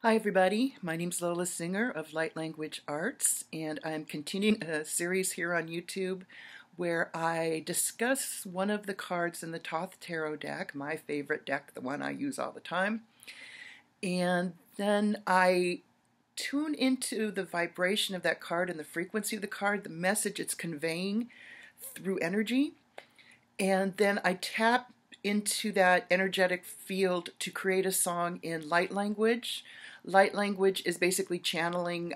Hi everybody, my name's Lola Singer of Light Language Arts, and I'm continuing a series here on YouTube where I discuss one of the cards in the Thoth Tarot deck, my favorite deck, the one I use all the time, and then I tune into the vibration of that card and the frequency of the card, the message it's conveying through energy, and then I tap into that energetic field to create a song in light language. Light language is basically channeling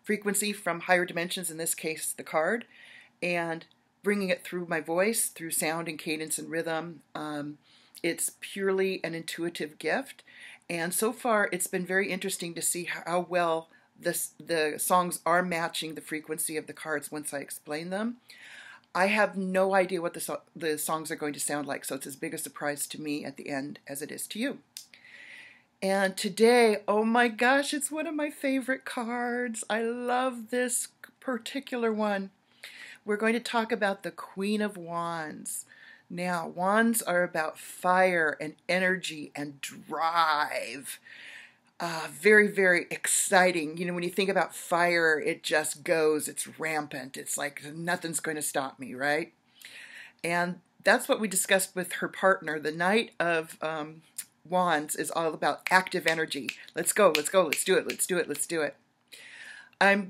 frequency from higher dimensions, in this case the card, and bringing it through my voice, through sound and cadence and rhythm. It's purely an intuitive gift, and so far it's been very interesting to see how well the songs are matching the frequency of the cards once I explain them. I have no idea what the songs are going to sound like, so it's as big a surprise to me at the end as it is to you. And today, oh my gosh, it's one of my favorite cards. I love this particular one. We're going to talk about the Queen of Wands. Now, wands are about fire and energy and drive. Very, very exciting. You know, when you think about fire, it just goes, it's rampant. It's like nothing's going to stop me, right? And that's what we discussed with her partner. The Knight of Wands is all about active energy. Let's go, let's go, let's do it, let's do it, let's do it. I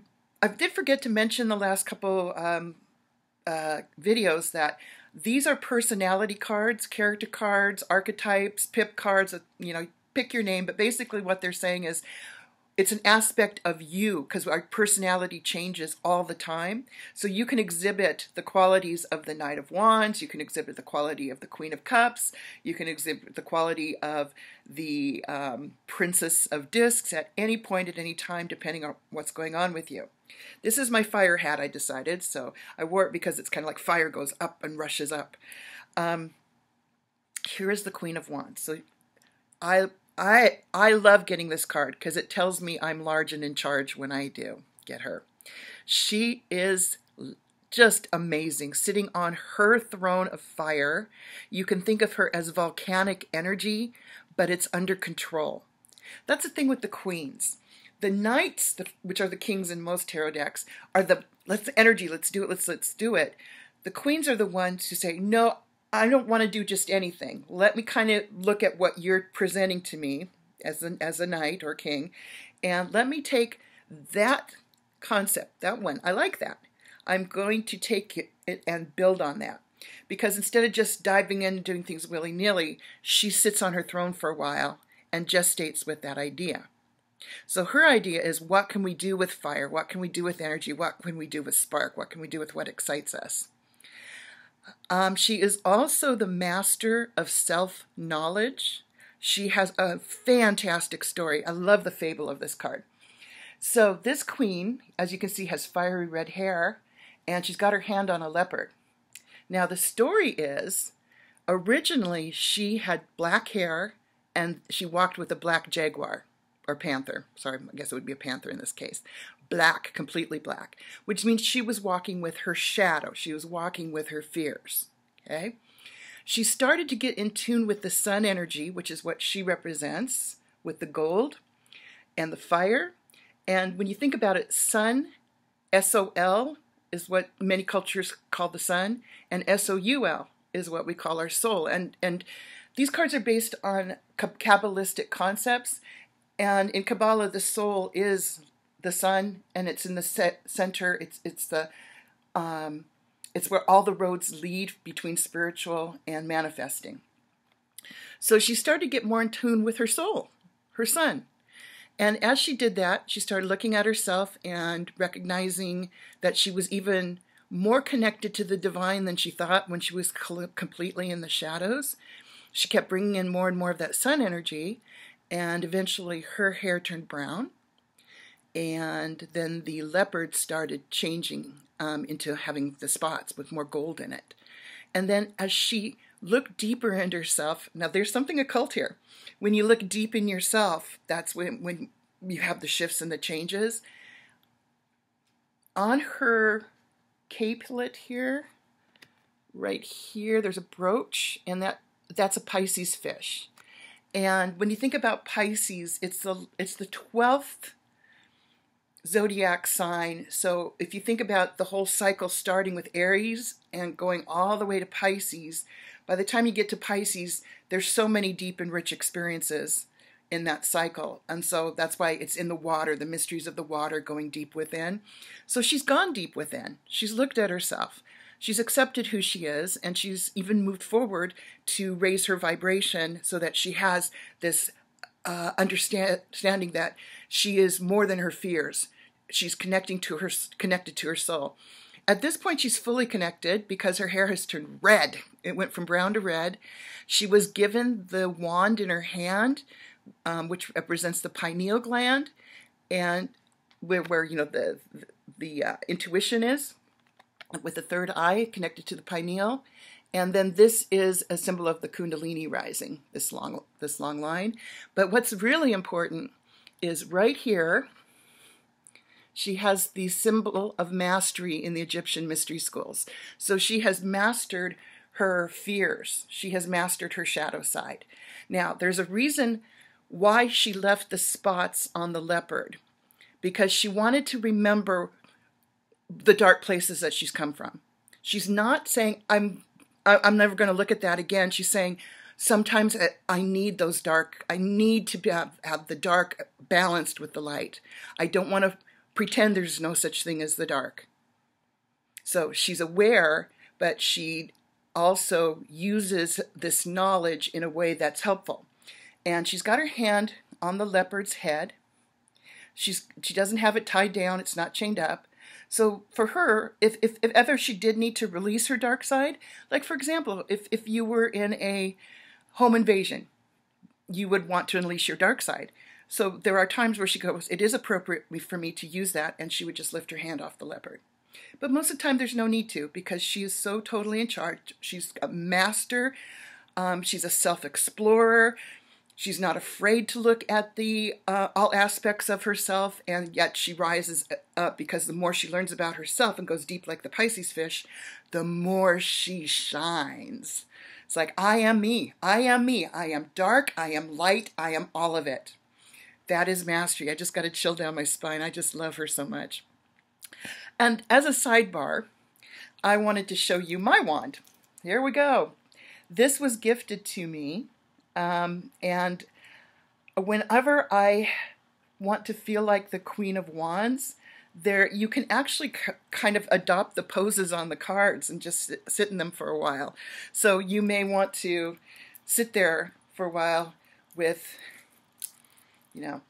did forget to mention the last couple videos that these are personality cards, character cards, archetypes, pip cards, you know, pick your name, but basically what they're saying is it's an aspect of you, because our personality changes all the time. So you can exhibit the qualities of the Knight of Wands, you can exhibit the quality of the Queen of Cups, you can exhibit the quality of the Princess of Discs at any point at any time, depending on what's going on with you. This is my fire hat, I decided, so I wore it because it's kind of like fire goes up and rushes up. Here is the Queen of Wands. So I love getting this card because it tells me I'm large and in charge when I do get her. She is just amazing, sitting on her throne of fire. You can think of her as volcanic energy, but it's under control. That's the thing with the queens. The knights, which are the kings in most tarot decks, are the energy, let's do it, let's do it. The queens are the ones who say, no, I don't want to do just anything. Let me kind of look at what you're presenting to me as a knight or king, and let me take that concept, that one. I like that. I'm going to take it and build on that. Because instead of just diving in and doing things willy-nilly, she sits on her throne for a while and gestates with that idea. So her idea is, what can we do with fire? What can we do with energy? What can we do with spark? What can we do with what excites us? She is also the master of self-knowledge. She has a fantastic story. I love the fable of this card. So this queen, as you can see, has fiery red hair, and she's got her hand on a leopard. Now the story is, originally she had black hair, and she walked with a black jaguar, or panther. Sorry, I guess it would be a panther in this case. Black, completely black, which means she was walking with her shadow. She was walking with her fears, okay? She started to get in tune with the sun energy, which is what she represents, with the gold and the fire. And when you think about it, sun, S-O-L, is what many cultures call the sun, and S-O-U-L is what we call our soul. And these cards are based on Kabbalistic concepts, and in Kabbalah, the soul is the sun, and it's in the center. It's where all the roads lead between spiritual and manifesting. So she started to get more in tune with her soul, her sun. And as she did that, she started looking at herself and recognizing that she was even more connected to the divine than she thought when she was completely in the shadows. She kept bringing in more and more of that sun energy, and eventually her hair turned brown. And then the leopard started changing into having the spots with more gold in it. And then as she looked deeper into herself, now there's something occult here. When you look deep in yourself, that's when you have the shifts and the changes. On her capelet here, right here, there's a brooch, and that's a Pisces fish. And when you think about Pisces, it's the 12th zodiac sign. So if you think about the whole cycle starting with Aries and going all the way to Pisces, by the time you get to Pisces, there's so many deep and rich experiences in that cycle. And so that's why it's in the water, the mysteries of the water going deep within. So she's gone deep within. She's looked at herself. She's accepted who she is, and she's even moved forward to raise her vibration so that she has this understanding that she is more than her fears. She's connected to her soul. At this point, she's fully connected because her hair has turned red. It went from brown to red. She was given the wand in her hand, which represents the pineal gland, and where you know the intuition is, with the third eye connected to the pineal. And then this is a symbol of the Kundalini rising, this long line. But what's really important is right here, she has the symbol of mastery in the Egyptian mystery schools. So she has mastered her fears. She has mastered her shadow side. Now, there's a reason why she left the spots on the leopard, because she wanted to remember the dark places that she's come from. She's not saying, I'm never going to look at that again. She's saying, sometimes I need those dark, I need to have the dark balanced with the light. I don't want to pretend there's no such thing as the dark. So she's aware, but she also uses this knowledge in a way that's helpful. And she's got her hand on the leopard's head. She doesn't have it tied down. It's not chained up. So for her, if ever she did need to release her dark side, like for example, if you were in a home invasion, you would want to unleash your dark side. So there are times where she goes, it is appropriate for me to use that, and she would just lift her hand off the leopard. But most of the time there's no need to, because she is so totally in charge. She's a master. She's a self-explorer. She's not afraid to look at the all aspects of herself, and yet she rises up, because the more she learns about herself and goes deep like the Pisces fish, the more she shines. It's like, I am me. I am me. I am dark. I am light. I am all of it. That is mastery. I just got a chill down my spine. I just love her so much. And as a sidebar, I wanted to show you my wand. Here we go. This was gifted to me. And whenever I want to feel like the Queen of Wands, you can actually kind of adopt the poses on the cards and just sit in them for a while. So you may want to sit there for a while with, you know,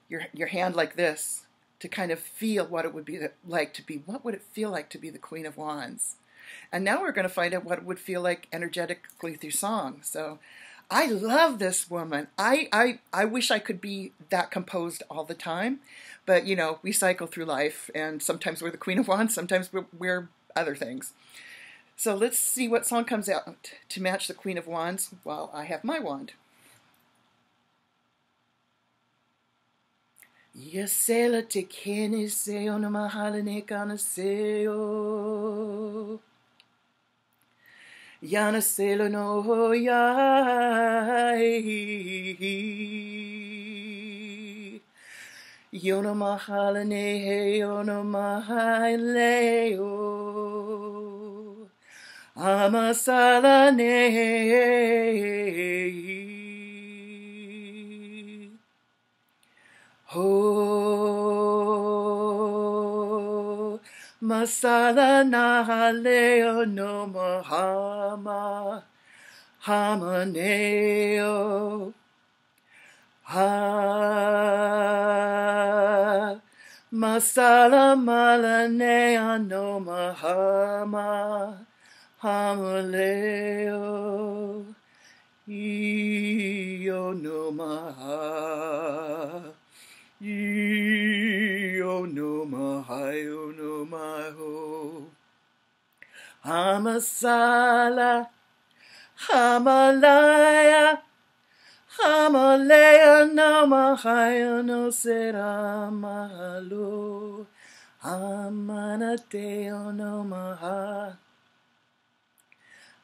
your hand like this, to kind of feel what it would be like to be, what would it feel like to be the Queen of Wands? And now we're going to find out what it would feel like energetically through song. So I love this woman. I wish I could be that composed all the time, but you know, we cycle through life, and sometimes we're the Queen of Wands, sometimes we're other things. So let's see what song comes out to match the Queen of Wands while I have my wand. Yasela tekene seo no mahalane kana seo. Yana selo no yai. Yono mahalane yono mahaleo. Amasalane. Oh, masala na leo no mahama hamaneo. Ha masala malanea no mahama hamaleo. Io no maha. Io no mahayo no maho. Hamasala, Hamalaya, Hamalaya no mahayo no sera mahalo. Hamanateo no maha.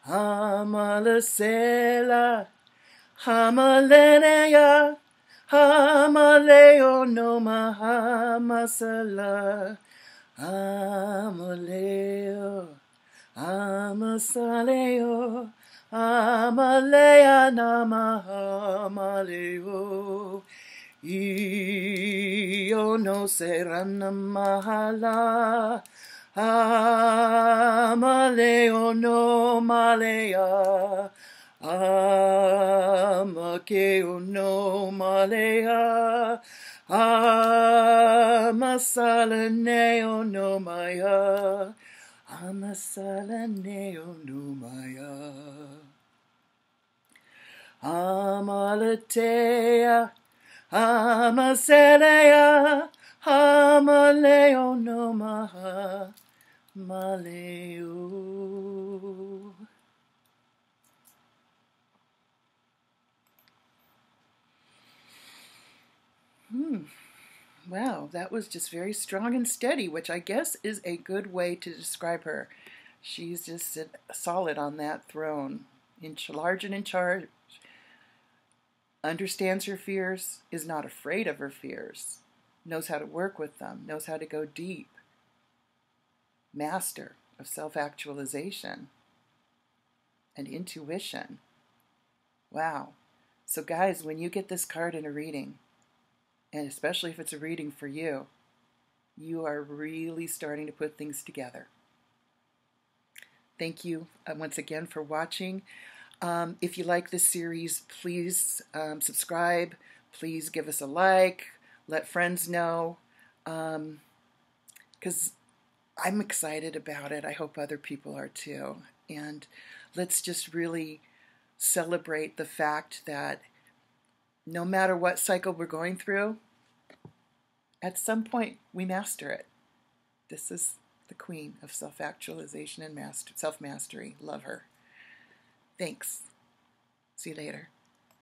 Hamalasela, Hamalaya, Hamaleo no Mahamasala, Hamaleo, Amasaleo, Amalea Namahamaleo, Io no serana mahala, Amaleo no malea, Amakeo no malea, Amasalaneo no maya, Amasalaneo no maya, Amalatea, Amaselea, Amaleo no maha, maleo. Wow, that was just very strong and steady, which I guess is a good way to describe her. She's just solid on that throne, large and in charge, understands her fears, is not afraid of her fears, knows how to work with them, knows how to go deep, master of self-actualization and intuition. Wow. So guys, when you get this card in a reading, and especially if it's a reading for you, you are really starting to put things together. Thank you once again for watching. If you like this series, please subscribe. Please give us a like. Let friends know. Because I'm excited about it. I hope other people are too. And let's just really celebrate the fact that no matter what cycle we're going through, at some point we master it. This is the queen of self-actualization and self-mastery. Love her. Thanks. See you later.